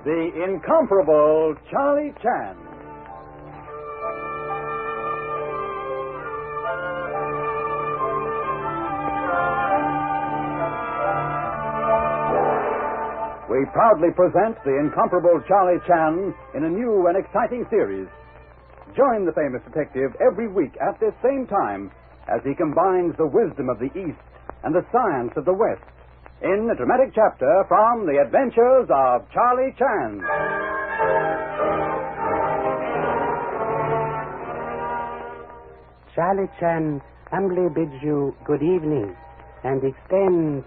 the incomparable Charlie Chan. We proudly present the incomparable Charlie Chan in a new and exciting series. Join the famous detective every week at this same time as he combines the wisdom of the East and the science of the West in a dramatic chapter from The Adventures of Charlie Chan. Charlie Chan humbly bids you good evening and extends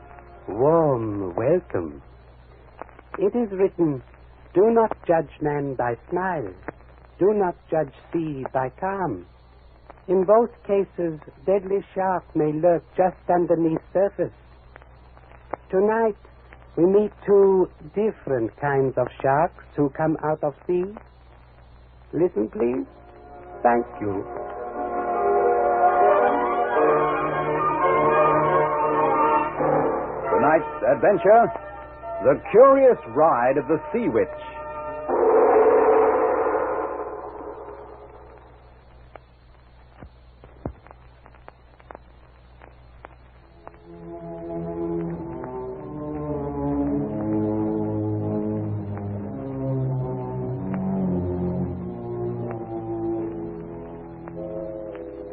warm welcome. It is written, do not judge man by smile, do not judge sea by calm. In both cases, deadly shark may lurk just underneath surface. Tonight, we meet two different kinds of sharks who come out of sea. Listen, please. Thank you. Tonight's adventure, The Curious Ride of the Sea Witch.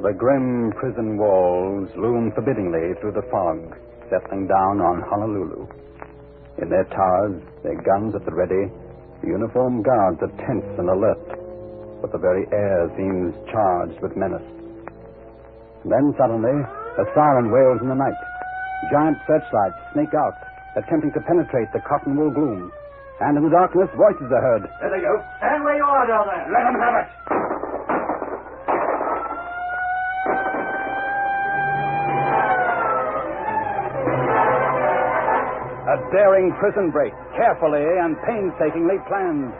The grim prison walls loom forbiddingly through the fog, settling down on Honolulu. In their towers, their guns at the ready, the uniformed guards are tense and alert, but the very air seems charged with menace. Then suddenly, a siren wails in the night. Giant searchlights snake out, attempting to penetrate the cotton wool gloom. And in the darkness, voices are heard. There they go. Stand where you are down there. Let them have it! A daring prison break, carefully and painstakingly planned.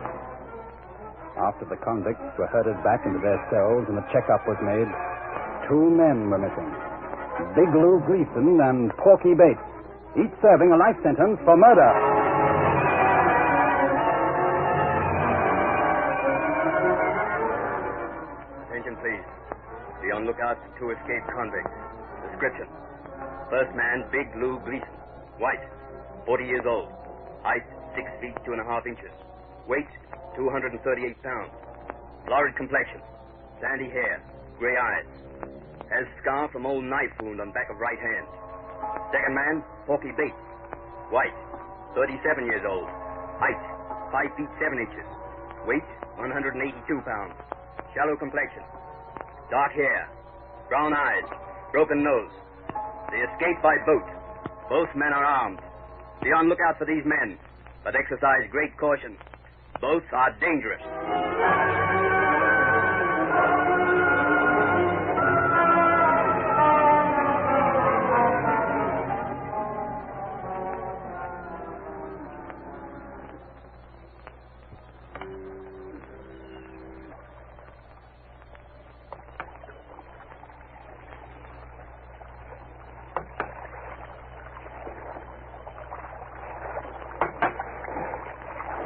After the convicts were herded back into their cells and a checkup was made, two men were missing. Big Lou Gleason and Porky Bates, each serving a life sentence for murder. Attention, please. Be on lookout for two escaped convicts. Description. First man, Big Lou Gleason. White. 40 years old. Height, 6 feet, 2.5 inches. Weight, 238 pounds. Florid complexion. Sandy hair. Gray eyes. Has scar from old knife wound on back of right hand. Second man, Porky Bates. White, 37 years old. Height, 5 feet, 7 inches. Weight, 182 pounds. Shallow complexion. Dark hair. Brown eyes. Broken nose. They escaped by boat. Both men are armed. Be on lookout for these men, but exercise great caution. Both are dangerous.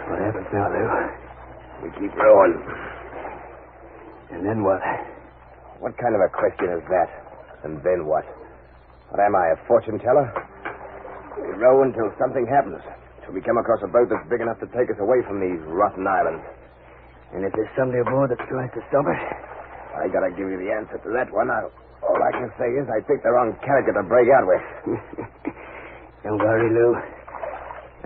What happens now, Lou? We keep rowing. And then what? What kind of a question is that? And then what? What am I, a fortune teller? We row until something happens. Till we come across a boat that's big enough to take us away from these rotten islands. And if there's somebody aboard that tries to stop us? I gotta give you the answer to that one. All I can say is I picked the wrong character to break out with. Don't worry, Lou.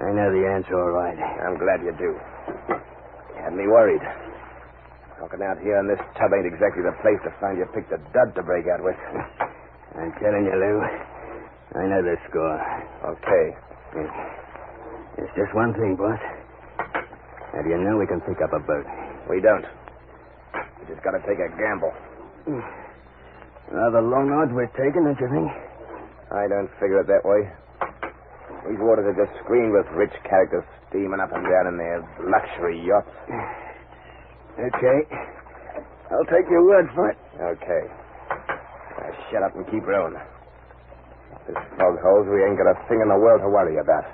I know the answer all right. I'm glad you do. You had me worried. Talking out here in this tub ain't exactly the place to find you picked a dud to break out with. I'm telling you, Lou. I know the score. Okay. It's just one thing, boss. How do you know we can pick up a boat? We don't. We just gotta take a gamble. Rather long odds we're taking, don't you think? I don't figure it that way. These waters are just screened with rich characters steaming up and down in their luxury yachts. Okay. I'll take your word for it. Okay. Now shut up and keep rowing. This fog holds, we ain't got a thing in the world to worry about.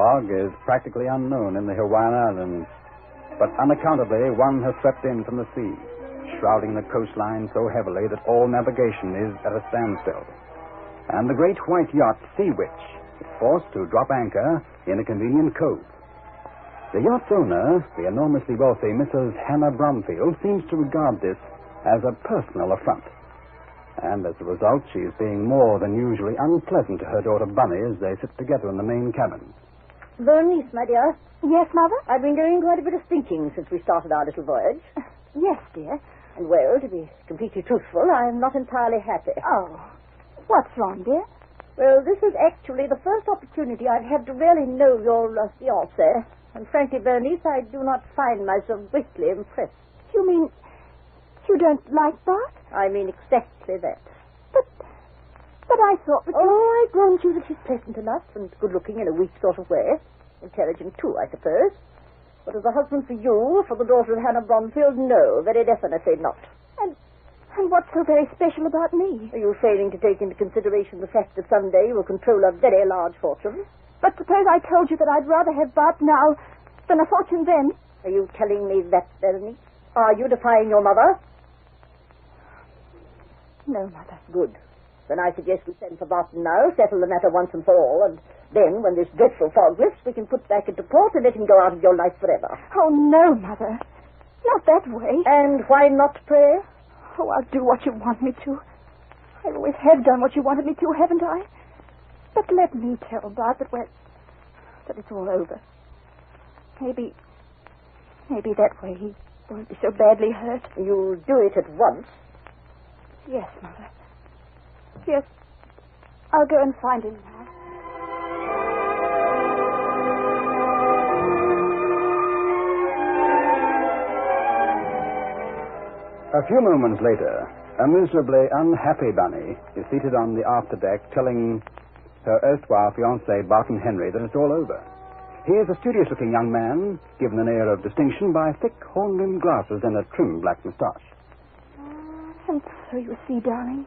Fog is practically unknown in the Hawaiian Islands, but unaccountably one has swept in from the sea, shrouding the coastline so heavily that all navigation is at a standstill. And the great white yacht Sea Witch is forced to drop anchor in a convenient cove. The yacht's owner, the enormously wealthy Mrs. Hannah Bromfield, seems to regard this as a personal affront. And as a result, she is being more than usually unpleasant to her daughter Bunny as they sit together in the main cabin. Bernice, my dear. Yes, Mother? I've been doing quite a bit of thinking since we started our little voyage. Yes, dear. And, well, to be completely truthful, I'm not entirely happy. Oh. What's wrong, dear? Well, this is actually the first opportunity I've had to really know your fiancé. And frankly, Bernice, I do not find myself greatly impressed. You mean you don't like Bart? I mean exactly that. But I thought that... Oh, I grant you that he's pleasant enough and good-looking in a weak sort of way. Intelligent, too, I suppose. But as a husband for you, for the daughter of Hannah Bromfield, no, very definitely not. And what's so very special about me? Are you failing to take into consideration the fact that someday you will control a very large fortune? But suppose I told you that I'd rather have Bart now than a fortune then? Are you telling me that, Bernice? Are you defying your mother? No, Mother. Good. Then I suggest we send for Barton now, settle the matter once and for all, and then, when this dreadful fog lifts, we can put back into port and let him go out of your life forever. Oh, no, Mother. Not that way. And why not, pray? Oh, I'll do what you want me to. I always have done what you wanted me to, haven't I? But let me tell Bart that it's all over. Maybe that way he won't be so badly hurt. You'll do it at once. Yes, Mother. Yes. I'll go and find him now. A few moments later, a miserably unhappy Bunny is seated on the afterdeck telling her erstwhile fiancé, Barton Henry, that it's all over. He is a studious-looking young man, given an air of distinction by thick horn-rimmed glasses and a trim black moustache. And so you see, darling,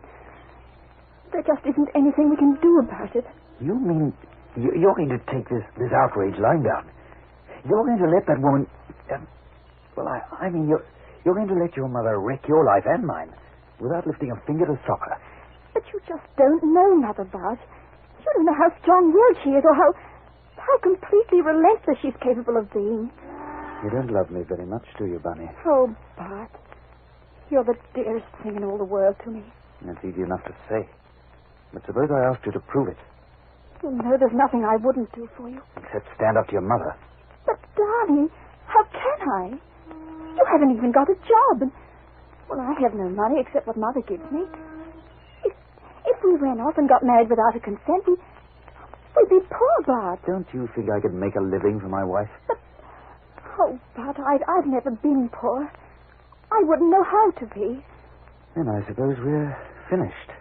there just isn't anything we can do about it. You mean you're going to take this outrage lying down? You're going to let that woman... I mean, you're going to let your mother wreck your life and mine without lifting a finger to stop her. But you just don't know, Mother Bart. You don't know how strong-willed she is or how completely relentless she's capable of being. You don't love me very much, do you, Bunny? Oh, Bart. You're the dearest thing in all the world to me. That's easy enough to say. But suppose I asked you to prove it. You know there's nothing I wouldn't do for you. Except stand up to your mother. But, darling, how can I? You haven't even got a job. And, I have no money except what Mother gives me. If we ran off and got married without her consent, we'd be poor, Bart. Don't you think I could make a living for my wife? But, Bart, I've never been poor. I wouldn't know how to be. Then I suppose we're finished.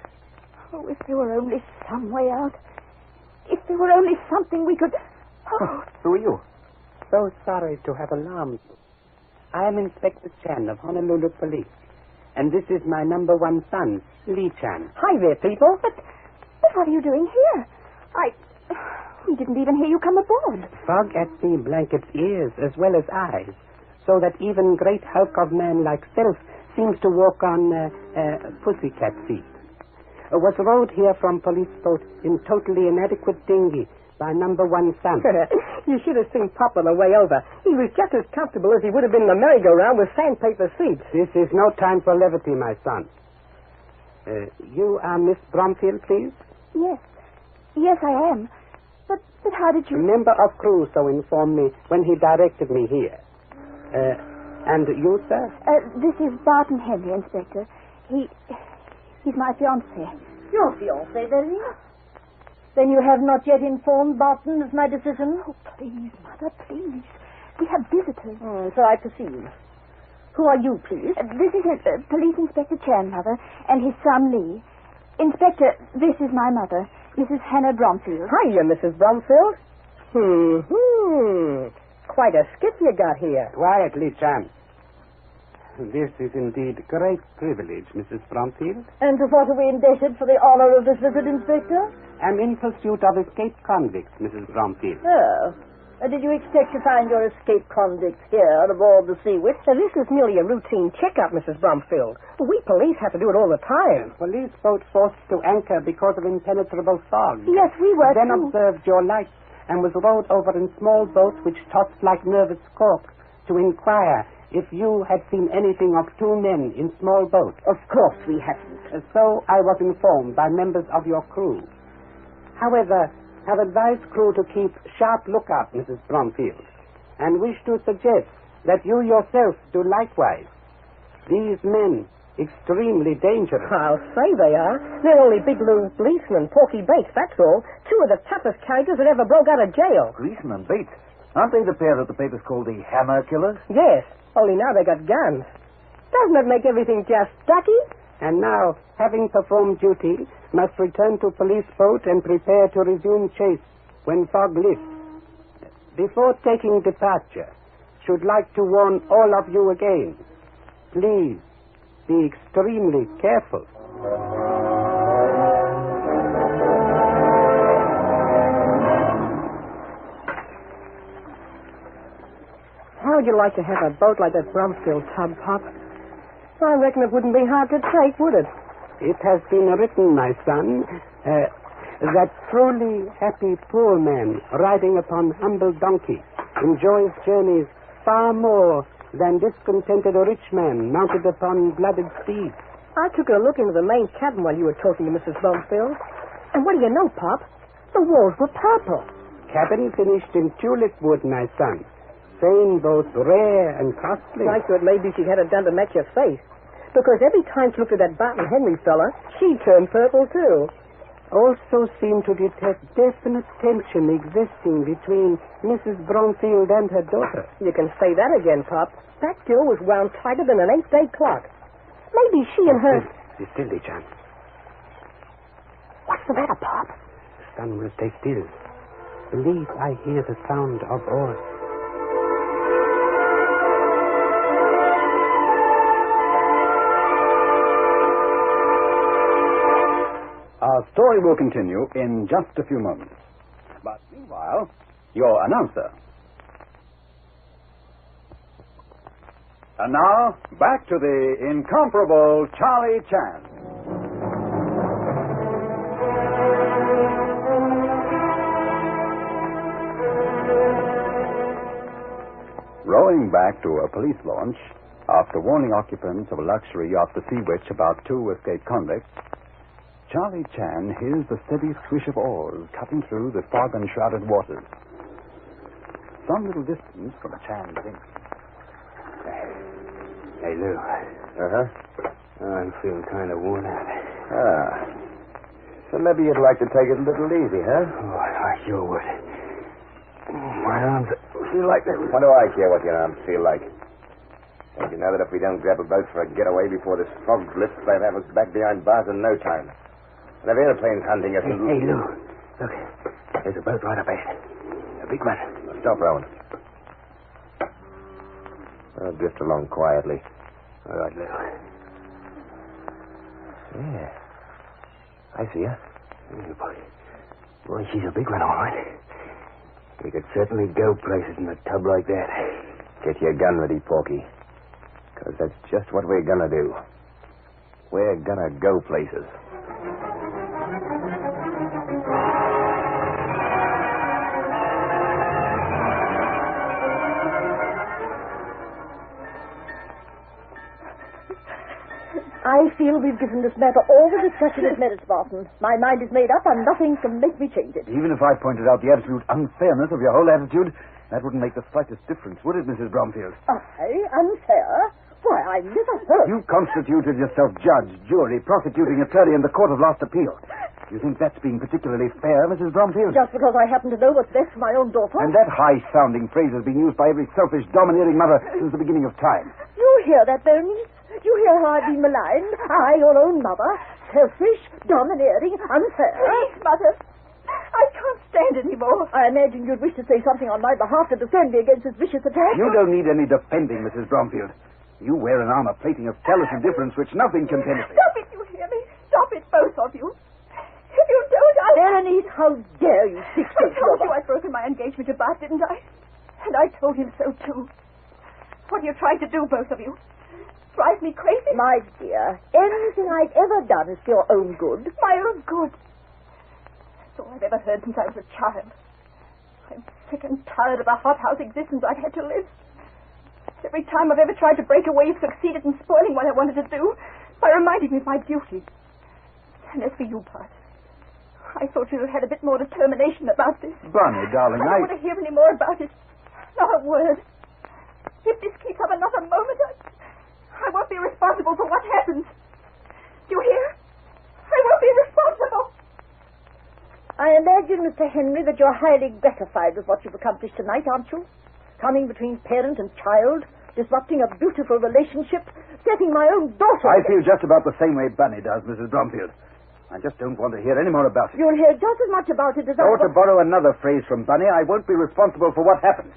Oh, if there were only some way out. If there were only something we could... Oh. Who are you? So sorry to have alarmed you. I am Inspector Chan of Honolulu Police. And this is my number one son, Lee Chan. Hi there, people. But what are you doing here? We didn't even hear you come aboard. Fog at sea blankets ears as well as eyes, so that even great hulk of man like self seems to walk on pussycat feet. Was rowed here from police boat in totally inadequate dinghy by number one son. You should have seen Papa the way over. He was just as comfortable as he would have been in the merry-go-round with sandpaper seats. This is no time for levity, my son. You are Miss Bromfield, please? Yes. Yes, I am. But how did you... A member of crew so informed me when he directed me here. And you, sir? This is Barton Henry, Inspector. He's my fiancé. Your fiancé, Bernice? Then you have not yet informed Barton of my decision? Oh, please, Mother, please. We have visitors. So I perceive. Who are you, please? This is Police Inspector Chan, Mother, and his son, Lee. Inspector, this is my mother, Mrs. Hannah Bromfield. Hiya, Mrs. Bromfield. Quite a skip you got here. Quietly, Chan. This is indeed great privilege, Mrs. Bromfield. And to what are we indebted for the honor of this visit, Inspector? I'm in pursuit of escaped convicts, Mrs. Bromfield. Oh. Did you expect to find your escaped convicts here aboard the Sea Witch? This is merely a routine checkup, Mrs. Bromfield. We police have to do it all the time. Police boat forced to anchor because of impenetrable fog. Yes, we were Then too. observed your lights and was rowed over in small boats which tossed like nervous corks to inquire if you had seen anything of two men in small boats. Of course we haven't. So I was informed by members of your crew. However, have advised crew to keep sharp lookout, Mrs. Bromfield, and wish to suggest that you yourself do likewise. These men, extremely dangerous. I'll say they are. They're only Big Lou Gleason and Porky Bates, that's all. Two of the toughest characters that ever broke out of jail. Gleason and Bates. Aren't they the pair that the papers call the Hammer Killers? Yes, only now they got guns. Doesn't that make everything just ducky? And now, having performed duty, must return to police boat and prepare to resume chase when fog lifts. Before taking departure, should like to warn all of you again. Please, be extremely careful. How would you like to have a boat like that Bromfield tub, Pop? I reckon it wouldn't be hard to take, would it? It has been written, my son, that truly happy poor man riding upon humble donkey enjoys journeys far more than discontented rich man mounted upon blooded steed. I took a look into the main cabin while you were talking to Mrs. Bromfield. And what do you know, Pop? The walls were purple. Cabin finished in tulip wood, my son. Same both rare and costly. I thought maybe she had it done to match your face. Because every time she looked at that Barton Henry fella, she turned purple, too. Also seem to detect definite tension existing between Mrs. Bromfield and her daughter. You can say that again, Pop. That girl was wound tighter than an 8-day clock. Maybe she and her... Be still, John. What's the matter, Pop? The sun will stay still. Believe I hear the sound of oars. Our story will continue in just a few moments. But meanwhile, your announcer. And now, back to the incomparable Charlie Chan. Rowing back to a police launch, after warning occupants of a luxury yacht, the Sea Witch, about two escaped convicts, Charlie Chan hears the steady swish of oars cutting through the fog-enshrouded waters. Some little distance from Chan's zinc. Hey, Lou. Uh-huh. I'm feeling kind of worn out. Ah. So maybe you'd like to take it a little easy, huh? Oh, I sure would. My arms feel like they... What do I care what your arms feel like? Don't you know that if we don't grab a boat for a getaway before this fog lifts, they'll have us back behind bars in no time. And if airplanes hunting us... Hey, Lou. Look, there's a boat right up ahead. A big one. Stop rowing. I'll drift along quietly. All right, Lou. Yeah. I see her. Yeah, boy, she's a big one, all right. We could certainly go places in a tub like that. Get your gun ready, Porky. Because that's just what we're gonna do. We're gonna go places. I feel we've given this matter all the discussion it merits, Barton. My mind is made up, and nothing can make me change it. Even if I pointed out the absolute unfairness of your whole attitude, that wouldn't make the slightest difference, would it, Mrs. Bromfield? Unfair? Why, I never heard... You constituted yourself judge, jury, prosecuting attorney in the court of last appeal. You think that's being particularly fair, Mrs. Bromfield? Just because I happen to know what's best for my own daughter? And that high-sounding phrase has been used by every selfish, domineering mother since the beginning of time. You hear that, though, niece? You hear how I've been maligned? I, your own mother. Selfish, domineering, unfair. Please, Mother. I can't stand it anymore. I imagine you'd wish to say something on my behalf to defend me against this vicious attack. You don't need any defending, Mrs. Bromfield. You wear an armor plating of callous indifference which nothing can penetrate. Stop it, you hear me? Stop it, both of you. If you don't, Berenice, how dare you speak so I told to you I'd broken my engagement to Bart, didn't I? And I told him so, too. What are you trying to do, both of you? Drive me crazy? My dear, anything I've ever done is for your own good. My own good. That's all I've ever heard since I was a child. I'm sick and tired of the hothouse existence I've had to live. Every time I've ever tried to break away, you've succeeded in spoiling what I wanted to do by reminding me of my duty. And as for you, Bart, I thought you'd have had a bit more determination about this. Bunny, darling, I don't want to hear any more about it. Not a word. If this keeps up another moment, I won't be responsible for what happens. Do you hear? I won't be responsible. I imagine, Mr. Henry, that you're highly gratified with what you've accomplished tonight, aren't you? Coming between parent and child, disrupting a beautiful relationship, setting my own daughter... I feel just about the same way Bunny does, Mrs. Bromfield. I just don't want to hear any more about it. You'll hear just as much about it as Or to borrow another phrase from Bunny, I won't be responsible for what happens.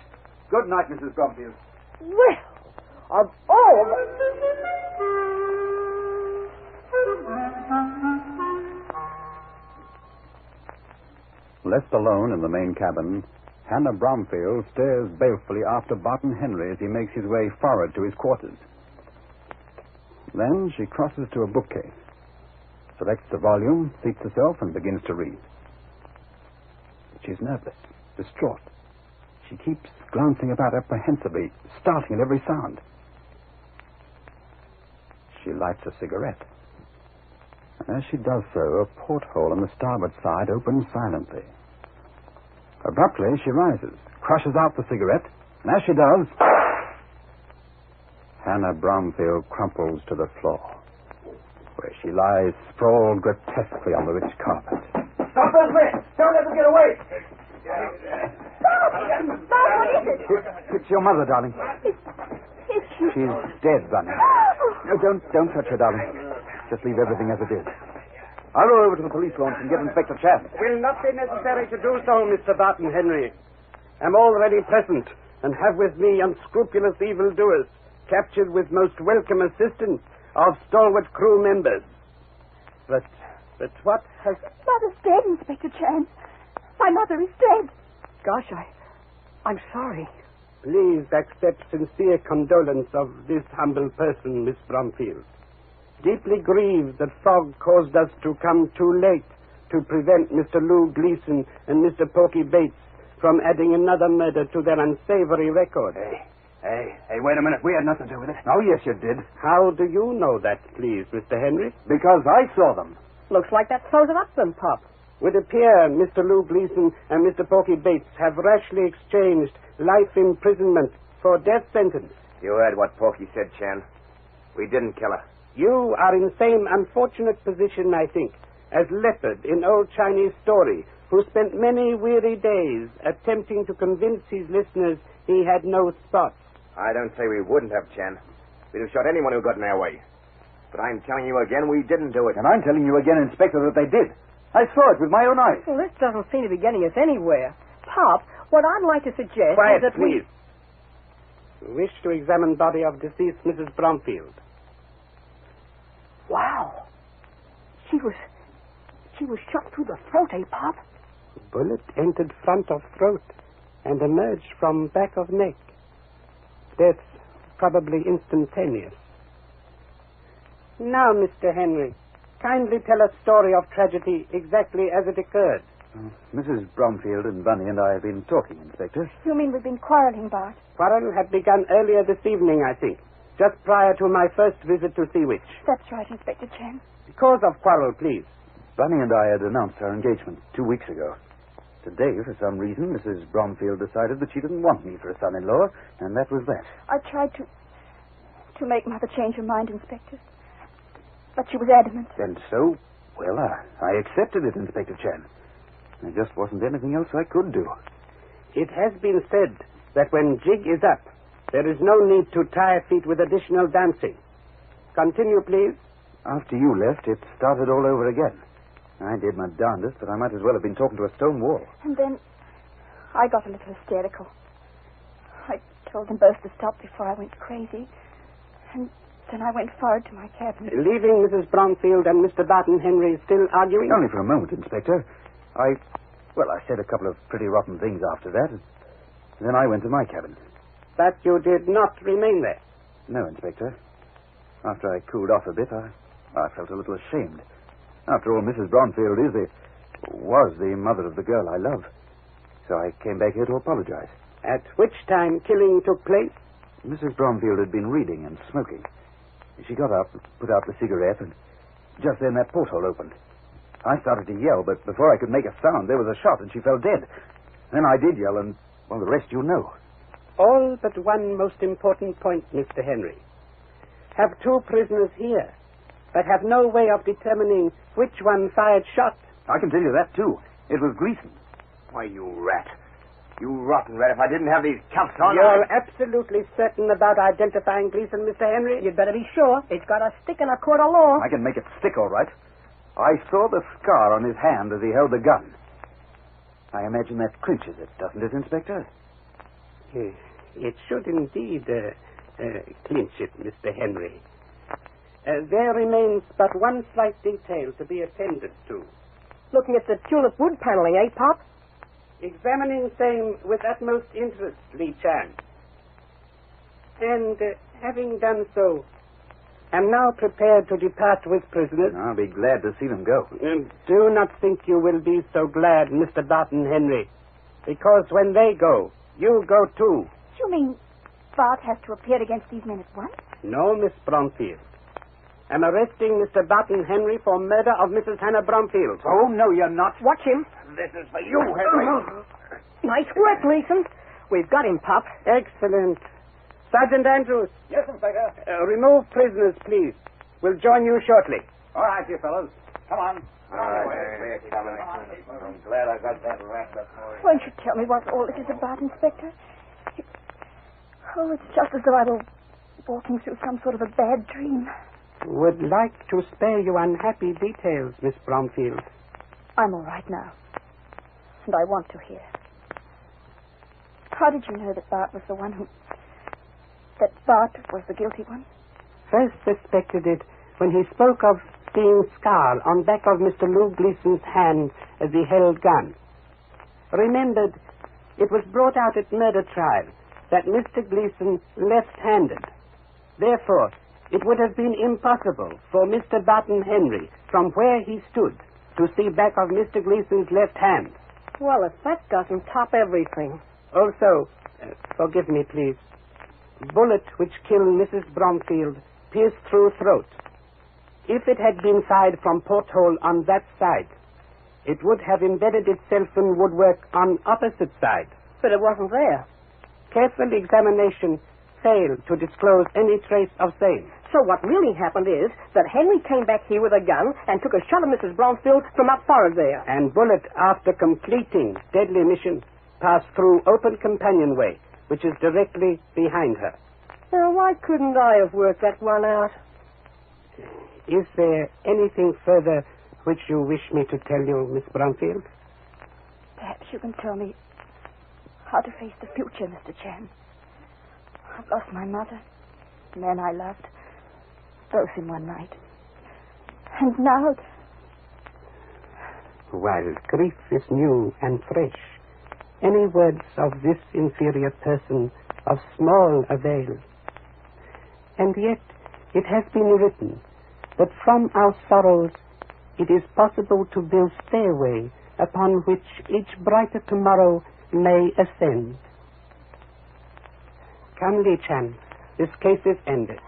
Good night, Mrs. Bromfield. Well, of all... Left alone in the main cabin, Hannah Bromfield stares balefully after Barton Henry as he makes his way forward to his quarters. Then she crosses to a bookcase, selects the volume, seats herself, and begins to read. She's nervous, distraught. She keeps glancing about apprehensively, starting at every sound. She lights a cigarette. And as she does so, a porthole on the starboard side opens silently. Abruptly, she rises, crushes out the cigarette, and as she does, Hannah Bromfield crumples to the floor, where she lies sprawled grotesquely on the rich carpet. Stop those men! Don't let them get away! Bob, what is it? It's your mother, darling. It's you. She's dead, Bunny. No, don't touch her, darling. Just leave everything as it is. I'll row over to the police launch and get Inspector Chan. Will not be necessary to do so, Mr. Barton Henry. I'm already present and have with me unscrupulous evildoers captured with most welcome assistance of stalwart crew members. But what has... Mother's dead, Inspector Chan. My mother is dead. Gosh, I'm sorry. Please accept sincere condolence of this humble person, Miss Bromfield. Deeply grieved that fog caused us to come too late to prevent Mr. Lou Gleason and Mr. Porky Bates from adding another murder to their unsavory record. Hey, wait a minute. We had nothing to do with it. Oh, yes, you did. How do you know that, please, Mr. Henry? Because I saw them. Looks like that throws it up then, Pop. Would appear Mr. Lou Gleason and Mr. Porky Bates have rashly exchanged life imprisonment for death sentence. You heard what Porky said, Chan. We didn't kill her. You are in same unfortunate position, I think, as Leopard in old Chinese story, who spent many weary days attempting to convince his listeners he had no spots. I don't say we wouldn't have, Chan. We'd have shot anyone who got in our way. But I'm telling you again, we didn't do it. And I'm telling you again, Inspector, that they did. I saw it with my own eyes. Well, this doesn't seem to be getting us anywhere. Pop, what I'd like to suggest Quiet, is that please. Wish to examine body of deceased Mrs. Bromfield. Wow. She was shot through the throat, eh, Pop? Bullet entered front of throat and emerged from back of neck. Death probably instantaneous. Now, Mr. Henry, kindly tell a story of tragedy exactly as it occurred. Mrs. Bromfield and Bunny and I have been talking, Inspector. You mean we've been quarreling, Bart? Quarrel had begun earlier this evening, I think, just prior to my first visit to Seawitch. That's right, Inspector Chan. Cause of quarrel, please. Bunny and I had announced our engagement 2 weeks ago. Today, for some reason, Mrs. Bromfield decided that she didn't want me for a son-in-law, and that was that. I tried to make Mother change her mind, Inspector. But she was adamant. And so, well, I accepted it, Inspector Chan. There just wasn't anything else I could do. It has been said that when jig is up, there is no need to tie feet with additional dancing. Continue, please. After you left, it started all over again. I did my darndest, but I might as well have been talking to a stone wall. And then I got a little hysterical. I told them both to stop before I went crazy. And then I went forward to my cabin. Leaving Mrs. Bromfield and Mr. Barton Henry still arguing? Only for a moment, Inspector. I said a couple of pretty rotten things after that. And then I went to my cabin. But you did not remain there? No, Inspector. After I cooled off a bit, I felt a little ashamed. After all, Mrs. Bromfield was the mother of the girl I love. So I came back here to apologize. At which time killing took place? Mrs. Bromfield had been reading and smoking. She got up, put out the cigarette, and just then that porthole opened. I started to yell, but before I could make a sound, there was a shot, and she fell dead. Then I did yell, and, well, the rest you know. All but one most important point, Mr. Henry. Have two prisoners here, but have no way of determining which one fired shots. I can tell you that, too. It was Gleason. Why, you rat. You rotten rat. If I didn't have these cuffs on... You're absolutely certain about identifying Gleason, Mr. Henry? You'd better be sure. It's got a stick in a court of law. I can make it stick, all right. I saw the scar on his hand as he held the gun. I imagine that clinches it, doesn't it, Inspector? It should indeed clinch it, Mr. Henry. There remains but one slight detail to be attended to. Looking at the tulip wood paneling, eh, Pop? Examining same with utmost interest, Lee Chan. And having done so, am now prepared to depart with prisoners. I'll be glad to see them go. Do not think you will be so glad, Mr. Barton Henry, because when they go, you go too. You mean Bart has to appear against these men at once? No, Miss Bromfield. I'm arresting Mr. Barton Henry for murder of Mrs. Hannah Bromfield. Oh, no, you're not. Watch him. This is for you, Henry. Nice work, Gleason. We've got him, Pop. Excellent. Sergeant Andrews. Yes, Inspector. Remove prisoners, please. We'll join you shortly. All right, you fellows. Come on. All right, we're coming. I'm glad I got that rat before. Won't you tell me what all this is about, Inspector? It's just as though I were walking through some sort of a bad dream. Would like to spare you unhappy details, Miss Bromfield. I'm all right now. And I want to hear. How did you know that Bart was the one who... that Bart was the guilty one? First suspected it when he spoke of seeing scar on back of Mr. Lou Gleason's hand as he held gun. Remembered, it was brought out at murder trial that Mr. Gleason left-handed. Therefore, it would have been impossible for Mr. Barton Henry, from where he stood, to see back of Mr. Gleason's left hand. Well, if that doesn't top everything. Also, forgive me, please, bullet which killed Mrs. Bromfield pierced through throat. If it had been fired from porthole on that side, it would have embedded itself in woodwork on opposite side. But it wasn't there. Careful examination failed to disclose any trace of same. So what really happened is that Henry came back here with a gun and took a shot at Mrs. Bromfield from up forward there. And bullet, after completing deadly mission, passed through open companionway, which is directly behind her. Now, why couldn't I have worked that one out? Is there anything further which you wish me to tell you, Miss Bromfield? Perhaps you can tell me how to face the future, Mr. Chan. I've lost my mother, the man I loved, both in one night. And now... While grief is new and fresh, any words of this inferior person of small avail. And yet it has been written that from our sorrows it is possible to build stairway upon which each brighter tomorrow may ascend. Come, Lee Chan, this case is ended.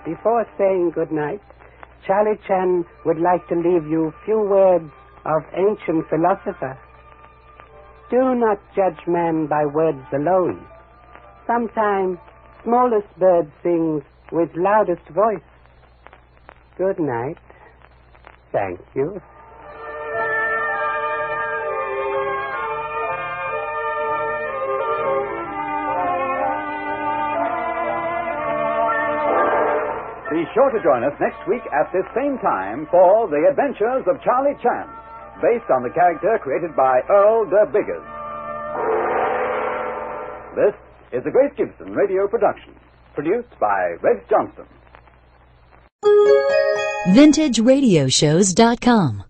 Before saying good night, Charlie Chan would like to leave you few words of ancient philosopher. Do not judge man by words alone. Sometimes smallest bird sings with loudest voice. Good night. Thank you. Be sure to join us next week at this same time for The Adventures of Charlie Chan, based on the character created by Earl de Biggers. This is a Grace Gibson radio production, produced by Red Johnson. VintageRadioshows.com